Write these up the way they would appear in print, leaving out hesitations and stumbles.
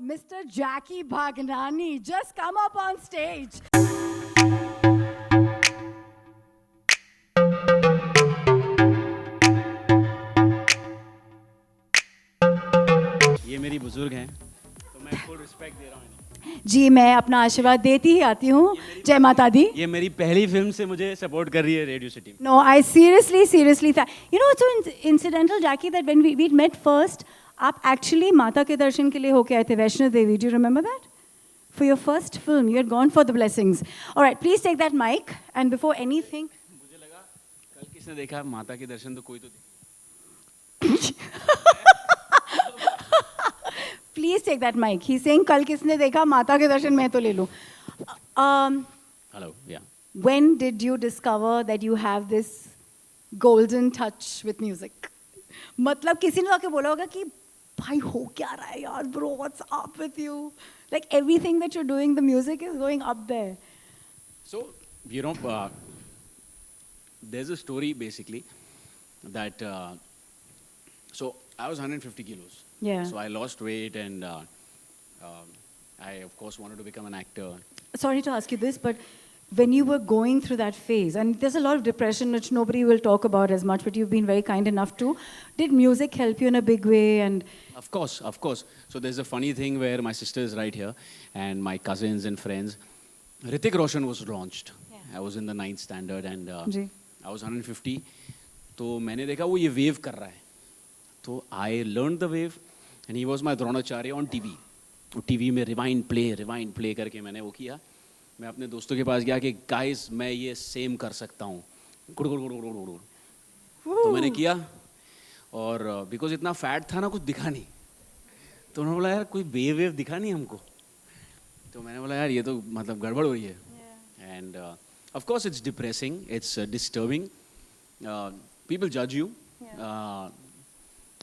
Mr. Jackie Bhagnani, just come up on stage. ये मेरी बुजुर्ग हैं तो मैं फुल रिस्पेक्ट दे रहा हूँ इन्हें। जी मैं अपना आशीर्वाद देती ही आती हूँ. जय माता दी. ये मेरी पहली फिल्म से मुझे सपोर्ट कर रही है रेडियो सिटी में. No, I seriously you know, it's so incidental, Jackie, that when we met first, आप actually माता के दर्शन के लिए होके आए थे Vaishno Devi. Do you remember that? For your first film, you had gone for the blessings. All right, please take that mic, and before anything. मुझे लगा कल किसने देखा माता के दर्शन तो कोई तो देखा. Please take that mic. He's saying कल किसने देखा माता के दर्शन मैं तो ले लूँ. Hello, yeah. When did you discover that you have this golden touch with music? मतलब किसी ने आके बोला होगा कि भाई हो क्या रहा है यार, bro, what's up with you? Like everything that you're doing, the music is going up there. So, you know, there's a story basically that, so I was 150 kilos. Yeah. So I lost weight and I of course wanted to become an actor. Sorry to ask you this, but when you were going through that phase, and there's a lot of depression which nobody will talk about as much, but you've been very kind enough to, did music help you in a big way? And Of course, of course. So there's a funny thing where my sister is right here and my cousins and friends. Hrithik Roshan was launched. Yeah. I was in the 9th standard and ji. I was 150. तो मैंने देखा वो ये wave कर रहा है. तो I learned the wave and he was my Dronacharya on TV. वो TV में rewind play करके मैंने वो किया. मैं अपने दोस्तों के पास गया कि guys मैं ये same कर सकता हूँ. तो मैंने किया और बिकॉज इतना फैट था ना कुछ दिखा नहीं. तो उन्होंने बोला यार कोई वेव दिखा नहीं हमको. तो मैंने बोला यार ये तो मतलब गड़बड़ हो रही है. And of course it's depressing, it's disturbing. People जज you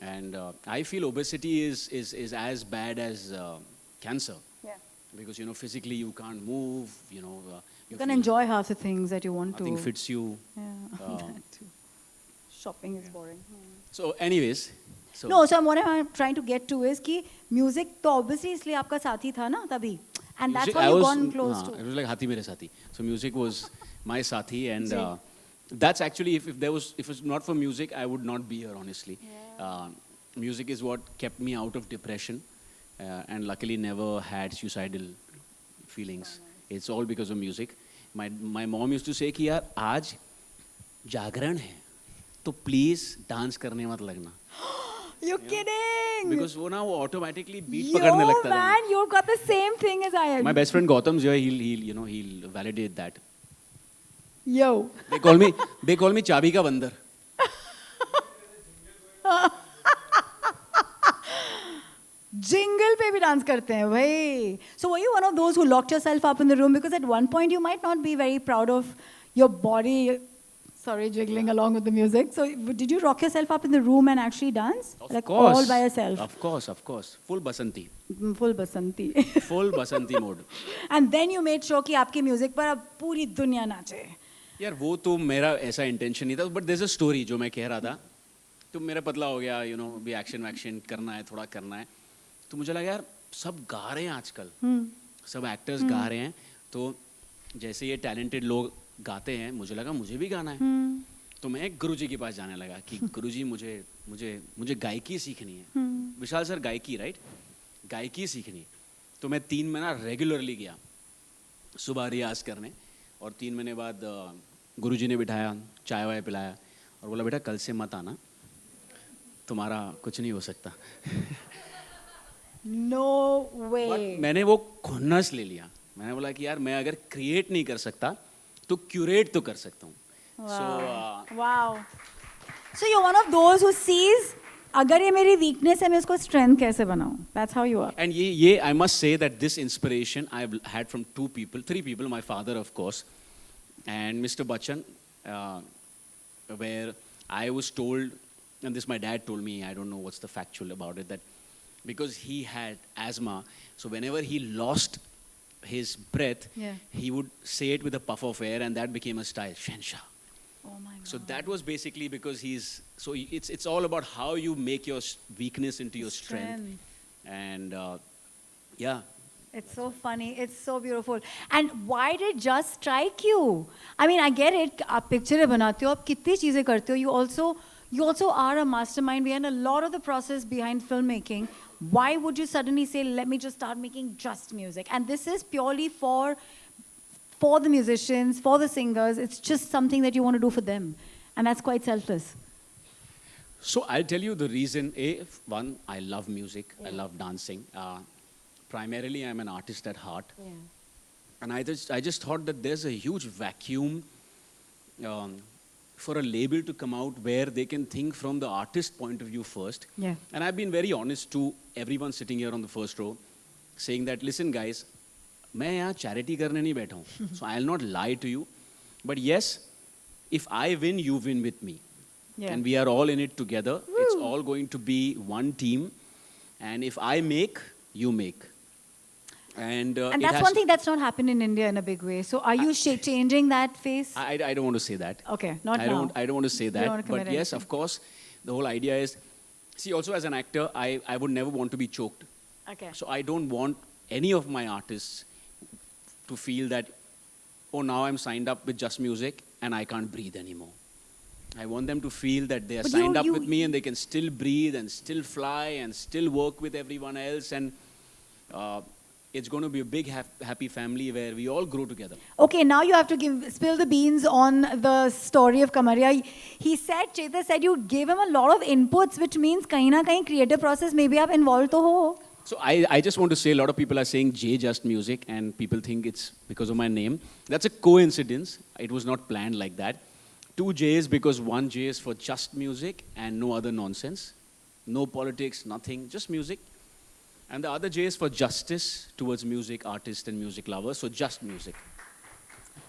and I feel obesity is as bad as cancer because you know physically you can't move, you know You can enjoy half the things that you want nothing to. fits you. Yeah, that too. Shopping is boring. So anyways, so No, so what I'm trying to get to is कि music तो obviously इसलिए आपका साथी था ना तभी, and that's music, why I you was, gone close it to. was like Hathi Mere Sathi. So music was my Sathi, and that's actually if it was not for music, I would not be here honestly. Music is what kept me out of depression, and luckily never had suicidal feelings. It's all because of music. My mom used to say कि यार आज जागरण है तो please dance करने मत लगना. You're kidding? Because वो ना वो automatically beat Yo, पकड़ने लगता था. man, you've got the same thing as I am. My best friend Gautam's here. He'll validate that. Yo. They call me चाबी का बंदर. Jingle पे भी डांस करते हैं भाई. So were you one of those who locked yourself up in the room because at one point you might not be very proud of your body? Sorry, jiggling along with the music. So did you rock yourself up in the room and actually dance? Of Like course. all by yourself? Of course. Full basanti. Full basanti. Full basanti mode. And then you made sure कि आपकी music पर अब पूरी दुनिया नाचे. यार वो तो मेरा ऐसा इंटेंशन नहीं था. But there's a story जो मैं कह रहा था. तो मेरा पतला हो गया, you know, भी एक्शन करना है, थोड़ा करना है. तो मुझे लगा यार सब गा रहे हैं आजकल. सब एक्टर्स गा रहे हैं. तो जैसे ये टैलेंटेड लोग गाते हैं, मुझे लगा मुझे भी गाना है. तो मैं गुरुजी के पास जाने लगा कि गुरुजी मुझे गायकी सीखनी है. विशाल सर गायकी, राइट? गायकी सीखनी. तो मैं 3 महीना रेगुलरली गया सुबह रियाज करने. और 3 महीने बाद गुरुजी ने बिठाया, चाय वाय पिलाया और बोला बेटा कल से मत आना, तुम्हारा कुछ नहीं हो सकता. No way. But मैंने वो खुन्नस ले लिया. मैंने बोला कि यार मैं अगर क्रिएट नहीं कर सकता तो क्यूरेट तो कर सकता हूँ. Wow. So you're one of those who sees अगर ये मेरी weakness है मैं इसको strength कैसे बनाऊँ? That's how you are. And ये I must say that this inspiration I've had from 3 people, my father of course, and Mr. Bachchan, where I was told, and this my dad told me, I don't know what's the factual about it, that because he had asthma, so whenever he lost his breath, he would say it with a puff of air, and that became a style, Shenshah. Oh my God. So that was basically because it's all about how you make your weakness into your strength. And Yeah. It's so funny. It's so beautiful. And why did Just strike you? I mean, I get it. आप picture बनाते हो, आप कितनी चीजें करते हो. You also are a mastermind behind a lot of the process behind filmmaking. Why would you suddenly say, let me just start making just music? And this is purely for the musicians, for the singers. It's just something that you want to do for them, and that's quite selfless. So I'll tell you the reason. One, I love music. I love dancing. Primarily, I'm an artist at heart. And I just thought that there's a huge vacuum um, for a label to come out where they can think from the artist point of view first. Yeah. And I've been very honest to everyone sitting here on the first row, saying that, listen, guys, मैं यहाँ charity करने नहीं बैठा हूँ. So I'll not lie to you. But yes, if I win, you win with me. Yeah. And we are all in it together. It's all going to be one team. And if I make, you make. And And it that's has one thing that's not happened in India in a big way. So are you changing that face? I don't want to say that. Okay, not I now. I don't want to say You don't that. wanna commit But yes, anything. of course, the whole idea is, see, also as an actor, I would never want to be choked. Okay. So I don't want any of my artists to feel that, oh, now I'm signed up with Just Music and I can't breathe anymore. I want them to feel that they are But signed up you- with me and they can still breathe and still fly and still work with everyone else. And it's going to be a big, happy family where we all grow together. Okay, now you have to spill the beans on the story of Kamaria. Chetan said you gave him a lot of inputs, which means kahin na kahin creative process maybe aap involved to ho. So I just want to say, a lot of people are saying J Just Music, and people think it's because of my name. That's a coincidence. It was not planned like that. 2 J's because 1 J is for just music and no other nonsense. No politics, nothing, just music. And the other J is for justice towards music artists and music lovers, so just music.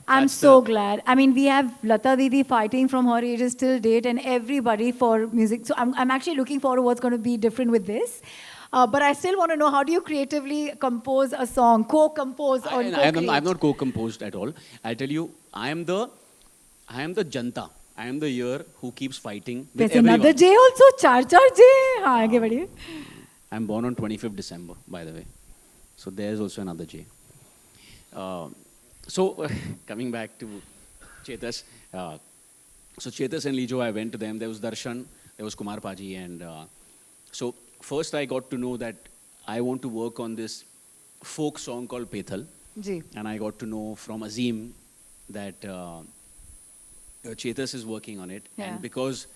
I'm That's so the- glad. I mean, we have Lata Didi fighting from her ages till date and everybody for music. So I'm actually looking forward to what's going to be different with this. But I still want to know, how do you creatively compose a song, co-compose or co-create? I'm not co-composed at all. I'll tell you, I am the janta. I am the ear who keeps fighting with There's another everyone. J also, char J. हाँ, आगे बढ़िए. I'm born on 25th December, by the way. So there's also another J. So coming back to Chetas. So Chetas and Lijo, I went to them. There was Darshan, there was Kumar Paji. And so first I got to know that I want to work on this folk song called Pethal. Ji. And I got to know from Azim that Chetas is working on it. Yeah. And because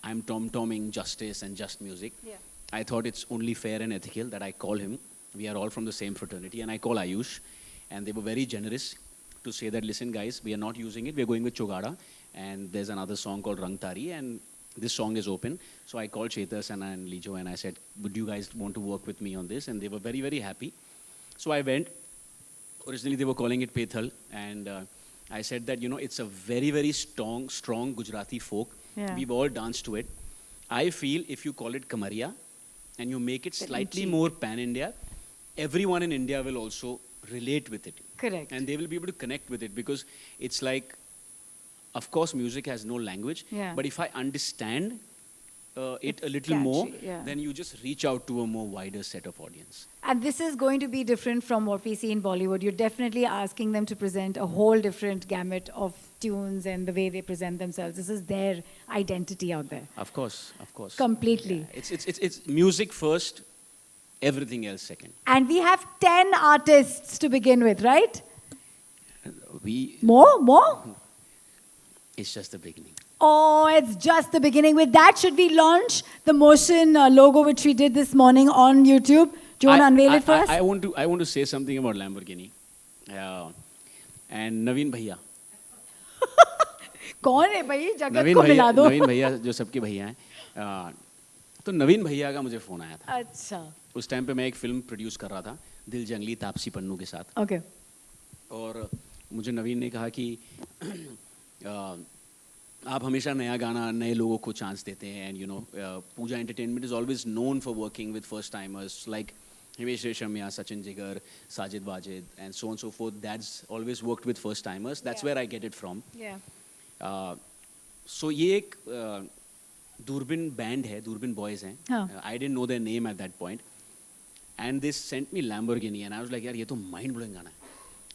I'm tom-tomming justice and just music, Yeah. I thought it's only fair and ethical that I call him. We are all from the same fraternity. And I call Ayush. And they were very generous to say that, listen, guys, we are not using it. We're going with Chogada. And there's another song called Rang Tari. And this song is open. So I called Chetas and Lijo and I said, would you guys want to work with me on this? And they were very, very happy. So I went. Originally, they were calling it Pethal. And I said that, it's a very, very strong Gujarati folk. Yeah. We've all danced to it. I feel if you call it Kamaria and you make it slightly more pan-India, everyone in India will also relate with it. Correct. And they will be able to connect with it because it's like, of course, music has no language. Yeah. But if I understand it It's a little catchy, more, yeah. then you just reach out to a more wider set of audience. And this is going to be different from what we see in Bollywood. You're definitely asking them to present a whole different gamut of tunes and the way they present themselves. This is their identity out there. Of course, of course. Completely. Yeah. It's music first, everything else second. And we have 10 artists to begin with, right? More? It's just the beginning. Oh, it's just the beginning. With that, should we launch the motion logo which we did this morning on YouTube? Do you want to unveil it for us? I want to say something about Lamborghini. And Naveen Bhaiya. कौन है भाई जगत को मिला दो नवीन भैया जो सबके भैया हैं तो नवीन भैया का मुझे फ़ोन आया था अच्छा उस टाइम पे मैं एक फिल्म प्रोड्यूस कर रहा था दिल जंगली तापसी पन्नू के साथ ओके और मुझे नवीन ने कहा कि आप हमेशा नया गाना नए लोगों को चांस देते हैं and Pooja entertainment is always known for working with first timers like Himesh Reshammiya Sachin Jigar Sajid Wajid and so on so forth that's always worked with first timers that's where I get it from so ये एक दूरबीन बैंड है दूरबीन boys हैं I don't know their name at that point and they sent me Lamborghini and I was like यार ये तो mind blowing गाना है,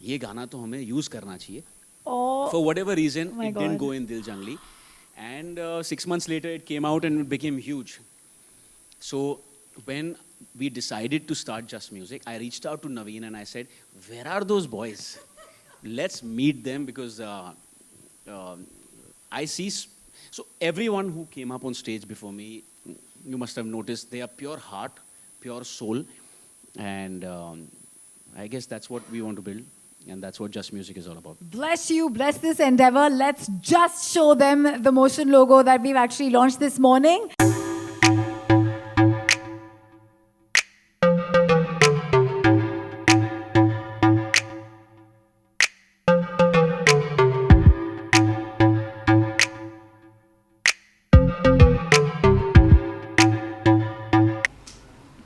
ये गाना तो हमें यूज़ करना चाहिए. Oh, For whatever reason, my it didn't God. go in Dil Jangli. And 6 months later, it came out and it became huge. So when we decided to start Just Music, I reached out to Naveen and I said, where are those boys? Let's meet them because I see... So everyone who came up on stage before me, you must have noticed, they are pure heart, pure soul. And I guess that's what we want to build. And that's what Just Music is all about. Bless you, bless this endeavor. Let's just show them the Motion logo that we've actually launched this morning.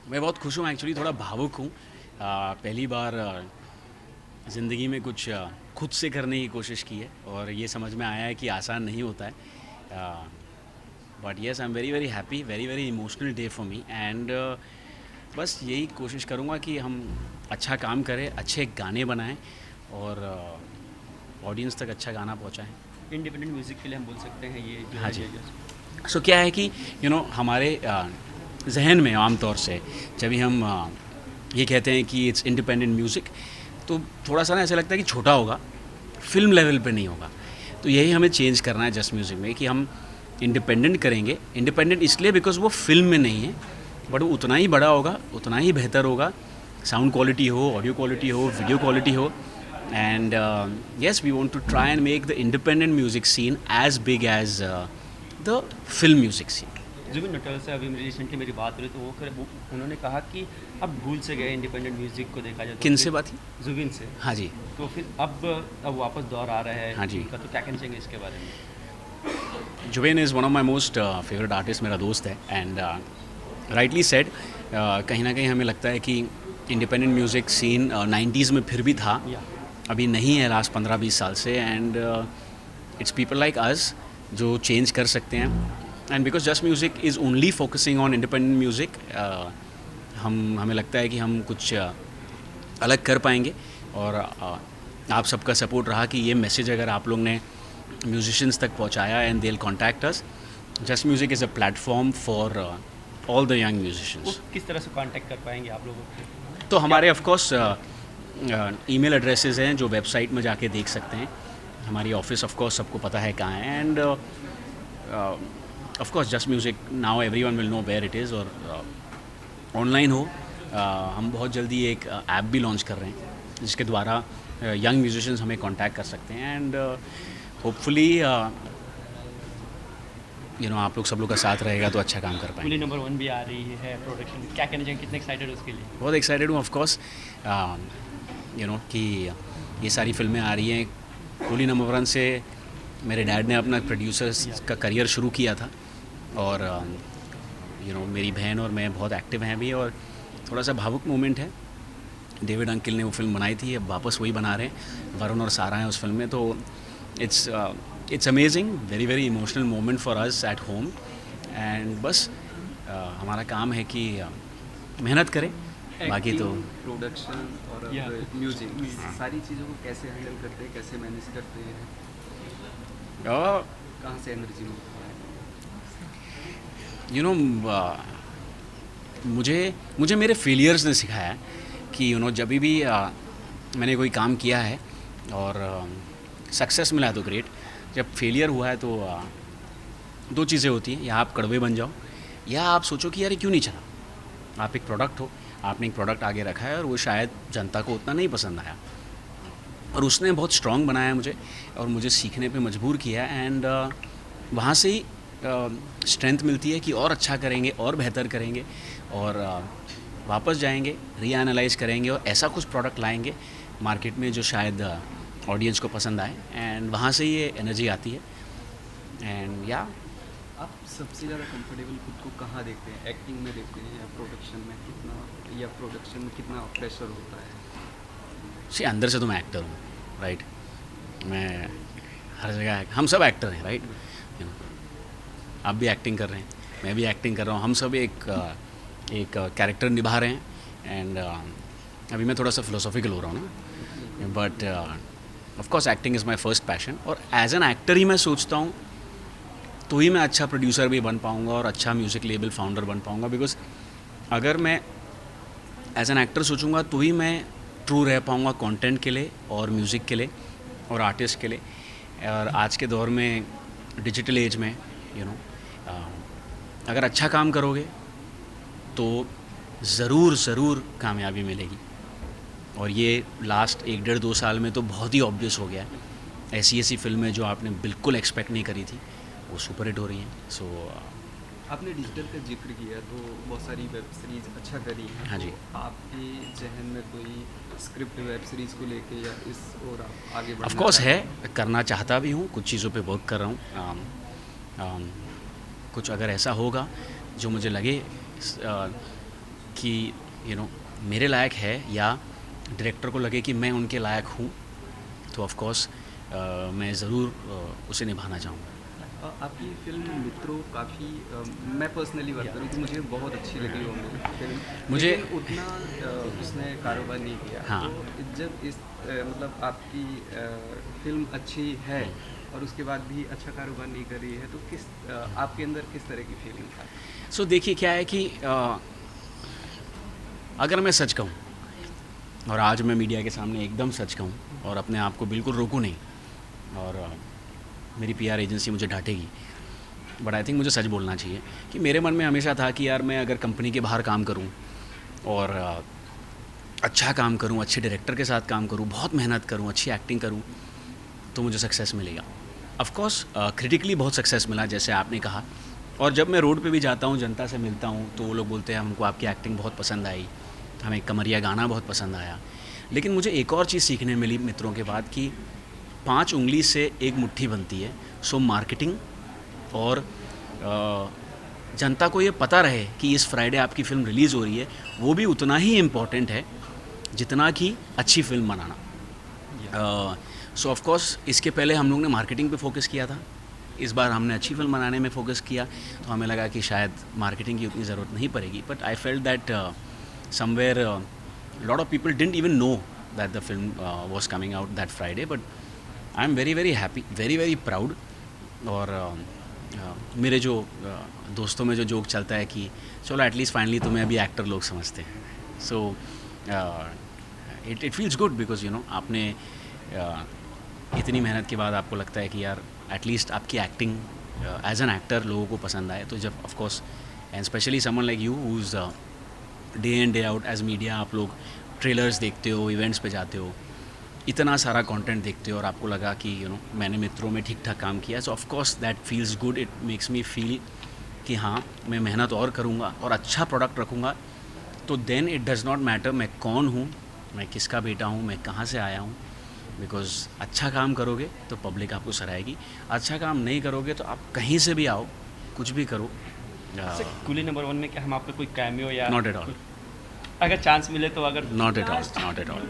मैं बहुत खुश हूँ, actually थोड़ा भावुक हूँ. पहली बार ज़िंदगी में कुछ खुद से करने की कोशिश की है और ये समझ में आया है कि आसान नहीं होता है. But yes, I am very very happy, very very emotional day for me. And बस यही कोशिश करूँगा कि हम अच्छा काम करें, अच्छे गाने बनाएं और ऑडियंस तक अच्छा गाना पहुँचाएं. इंडिपेंडेंट म्यूज़िक के लिए हम बोल सकते हैं ये जो हाँ है जी. ये सो क्या है कि हमारे जहन में आमतौर से जब भी हम ये कहते हैं कि इट्स इंडिपेंडेंट म्यूज़िक, तो थोड़ा सा ना ऐसा लगता है कि छोटा होगा, फिल्म लेवल पे नहीं होगा. तो यही हमें चेंज करना है जस्ट म्यूज़िक में कि हम इंडिपेंडेंट करेंगे. इंडिपेंडेंट इसलिए बिकॉज वो फिल्म में नहीं है, बट वो उतना ही बड़ा होगा, उतना ही बेहतर होगा. साउंड क्वालिटी हो, ऑडियो क्वालिटी हो, वीडियो क्वालिटी हो. And yes, we want to try and make the independent music scene as big as the film music scene. Jubin Nautiyal से अभी रिसेंटली मेरी बात हुई तो वो उन्होंने कहा कि अब भूल से गए इंडिपेंडेंट म्यूज़िक को देखा जाए तो. किन से बात थी? जुबिन से. हाँ जी. तो फिर अब वापस दौर आ रहा है. हाँ जी. तो क्या कहना चाहेंगे इसके बारे में? Jubin is one of my most favourite artist, मेरा दोस्त है. एंड राइटली सेड, कहीं ना कहीं हमें लगता है कि इंडिपेंडेंट म्यूज़िक सीन 90s में फिर भी था, अभी नहीं है लास्ट 15-20 साल से. And it's people like us जो चेंज कर सकते हैं. And because just music is only focusing on independent music, हमें लगता है कि हम कुछ अलग कर पाएंगे. और आप सबका सपोर्ट रहा कि ये मैसेज अगर आप लोग ने म्यूजिशियंस तक पहुंचाया and they will contact us. Just music is a platform for all the young musicians. किस तरह से कांटेक्ट कर पाएंगे आप लोगों को? तो हमारे ऑफकोर्स ईमेल एड्रेसेस हैं जो वेबसाइट में जाके देख सकते हैं. हमारी ऑफिस ऑफकोर्स सबको पता है कहाँ है. And of course just music now everyone will know where it is. और ऑनलाइन हो, हम बहुत जल्दी एक ऐप भी लॉन्च कर रहे हैं जिसके द्वारा यंग म्यूजिशियंस हमें कांटेक्ट कर सकते हैं. एंड होपफुली आप लोग सब लोग का साथ रहेगा तो अच्छा काम कर पाएंगे. कुली नंबर 1 भी आ रही है प्रोडक्शन, क्या कहना चाहेंगे, कितने एक्साइटेड हो उसके लिए? बहुत एक्साइटेड हूँ ऑफकोर्स. कि ये सारी फिल्में आ रही हैं. कुली नंबर 1 से मेरे डैड ने अपना प्रोड्यूसर्स का करियर शुरू किया था. और मेरी बहन और मैं बहुत एक्टिव हैं अभी. और थोड़ा सा भावुक मोमेंट है. डेविड अंकिल ने वो फिल्म बनाई थी, अब वापस वही बना रहे हैं. वरुण और सारा हैं उस फिल्म में. तो it's amazing, very very emotional moment for us at home. And बस हमारा काम है कि मेहनत करें, बाकी तो प्रोडक्शन और म्यूजिक सारी चीज़ों को कैसे हैंडल करते हैं, कैसे मैनेज करते हैं, कहाँ से एनर्जी मिलती है? मुझे मेरे फेलियर्स ने सिखाया है कि जब भी मैंने कोई काम किया है और सक्सेस मिला है तो ग्रेट. जब फेलियर हुआ है तो 2 चीज़ें होती हैं, या आप कड़वे बन जाओ या आप सोचो कि यार ये क्यों नहीं चला. आप एक प्रोडक्ट हो, आपने एक प्रोडक्ट आगे रखा है और वो शायद जनता को उतना नहीं पसंद आया, और उसने बहुत स्ट्रॉन्ग बनाया मुझे और मुझे सीखने पे मजबूर किया. एंड वहाँ से ही स्ट्रेंथ मिलती है कि और अच्छा करेंगे और बेहतर करेंगे और वापस जाएंगे, रीएनालाइज करेंगे और ऐसा कुछ प्रोडक्ट लाएंगे मार्केट में जो शायद ऑडियंस को पसंद आए. एंड वहाँ से ये एनर्जी आती है. एंड या आप सबसे ज़्यादा कंफर्टेबल खुद को कहाँ देखते हैं? एक्टिंग में देखते हैं या प्रोडक्शन में कितना प्रेशर होता है? अंदर से तो मैं एक्टर हूँ, राइट. मैं हर जगह, हम सब एक्टर हैं, राइट. आप भी एक्टिंग कर रहे हैं, मैं भी एक्टिंग कर रहा हूँ. हम सब एक कैरेक्टर निभा रहे हैं. एंड अभी मैं थोड़ा सा फिलोसॉफिकल हो रहा हूँ ना, but of course acting is my first passion, और एज एन एक्टर ही मैं सोचता हूँ तो ही मैं अच्छा प्रोड्यूसर भी बन पाऊँगा और अच्छा म्यूज़िक लेबल फाउंडर बन पाऊँगा। बिकॉज अगर मैं एज एन एक्टर सोचूंगा तो ही मैं ट्रू रह पाऊँगा कंटेंट के लिए और म्यूज़िक के लिए और आर्टिस्ट के लिए। और आज के दौर में डिजिटल एज में अगर अच्छा काम करोगे तो ज़रूर कामयाबी मिलेगी। और ये लास्ट 1-1.5-2 साल में तो बहुत ही ऑब्वियस हो गया है। ऐसी फिल्में जो आपने बिल्कुल एक्सपेक्ट नहीं करी थी वो सुपर हिट हो रही हैं। सो आपने डिजिटल का जिक्र किया तो बहुत सारी वेब सीरीज़ अच्छा करी है। हाँ जी। तो आपके जहन में कोई स्क्रिप्ट वेब सीरीज़ को लेके या इस और आप आगे बढ़ना ऑफ कोर्स है, चाहते करना चाहता भी हूँ, कुछ चीज़ों पे वर्क कर रहा हूँ। कुछ अगर ऐसा होगा जो मुझे लगे कि मेरे लायक है या डायरेक्टर को लगे कि मैं उनके लायक हूँ, तो ऑफ कोर्स मैं ज़रूर उसे निभाना चाहूँगा। आपकी फिल्म मित्रों काफ़ी मैं पर्सनली बात करूँ तो मुझे बहुत अच्छी लगी वो फिल्म। मुझे लेकिन उतना उसने कारोबार नहीं किया। हाँ। तो जब इस मतलब आपकी फिल्म अच्छी है और उसके बाद भी अच्छा कारोबार नहीं कर रही है तो किस आपके अंदर किस तरह की फीलिंग था? सो देखिए क्या है कि अगर मैं सच कहूँ और आज मैं मीडिया के सामने एकदम सच कहूँ और अपने आप को बिल्कुल रोकूँ नहीं, और मेरी पीआर एजेंसी मुझे डांटेगी, बट आई थिंक मुझे सच बोलना चाहिए कि मेरे मन में हमेशा था कि यार मैं अगर कंपनी के बाहर काम करूं और अच्छा काम करूं, अच्छे डायरेक्टर के साथ काम करूं, बहुत मेहनत करूं, अच्छी एक्टिंग करूं, तो मुझे सक्सेस मिलेगा। ऑफ कोर्स क्रिटिकली बहुत सक्सेस मिला जैसे आपने कहा, और जब मैं रोड पे भी जाता हूं, जनता से मिलता हूं, तो वो लोग बोलते हैं हमको आपकी एक्टिंग बहुत पसंद आई, हमें कमरिया गाना बहुत पसंद आया। लेकिन मुझे एक और चीज़ सीखने मिली मित्रों के बाद कि 5 उंगली से एक मुट्ठी बनती है। सो मार्केटिंग और जनता को ये पता रहे कि इस फ्राइडे आपकी फ़िल्म रिलीज़ हो रही है, वो भी उतना ही इम्पॉर्टेंट है जितना कि अच्छी film banana. So of course इसके पहले हम लोग ने मार्केटिंग पे फोकस किया था, इस बार हमने अच्छी फिल्म बनाने में फोकस किया, तो हमें लगा कि शायद मार्केटिंग की उतनी ज़रूरत नहीं पड़ेगी। But I felt that somewhere lot of people didn't even know that the film was coming out that Friday, but I am very happy, very proud. और मेरे जो दोस्तों में जो जोक चलता है कि चलो एटलीस्ट फाइनली तुम्हें अभी एक्टर लोग समझते हैं। So it feels good because आपने इतनी मेहनत के बाद आपको लगता है कि यार एटलीस्ट आपकी एक्टिंग एज एन एक्टर लोगों को पसंद आए। तो जब of course and specially someone like you who is day in day out as media, आप लोग ट्रेलर्स देखते हो, इवेंट्स पे जाते हो, इतना सारा कंटेंट देखते हो और आपको लगा कि मैंने मित्रों में ठीक ठाक काम किया, सो of course that feels good. It makes me feel कि हाँ मैं मेहनत और करूँगा और अच्छा प्रोडक्ट रखूँगा, तो then it does not matter मैं कौन हूँ, मैं किसका बेटा हूँ, मैं कहाँ से आया हूँ। बिकॉज अच्छा काम करोगे तो पब्लिक आपको सराहेगी, अच्छा काम नहीं करोगे तो आप कहीं से भी आओ, कुछ भी करो। कूली नंबर 1 में क्या हम आप पे कोई कैमियो या नॉट एट ऑल, अगर चांस मिले तो अगर not at all, not at all.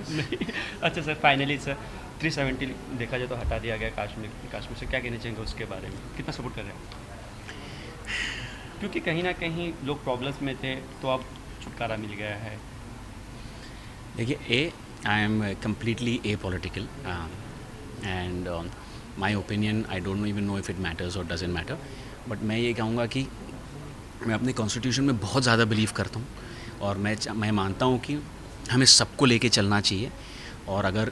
अच्छा सर, फाइनली सर 370 देखा जाए तो हटा दिया गया काश्मीर से, क्या कहना चाहेंगे उसके बारे में, कितना सपोर्ट कर रहे हैं? क्योंकि कहीं ना कहीं लोग प्रॉब्लम्स में थे तो अब छुटकारा मिल गया है। देखिए I am completely A political and my opinion I don't even know if it matters और डजेंट मैटर, बट मैं ये कहूँगा कि मैं अपने कॉन्स्टिट्यूशन में बहुत ज़्यादा बिलीव करता हूँ और मैं मानता हूँ कि हमें सबको लेके चलना चाहिए, और अगर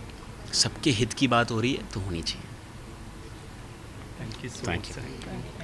सबके हित की बात हो रही है तो होनी चाहिए। Thank you so Thank much you. Sir.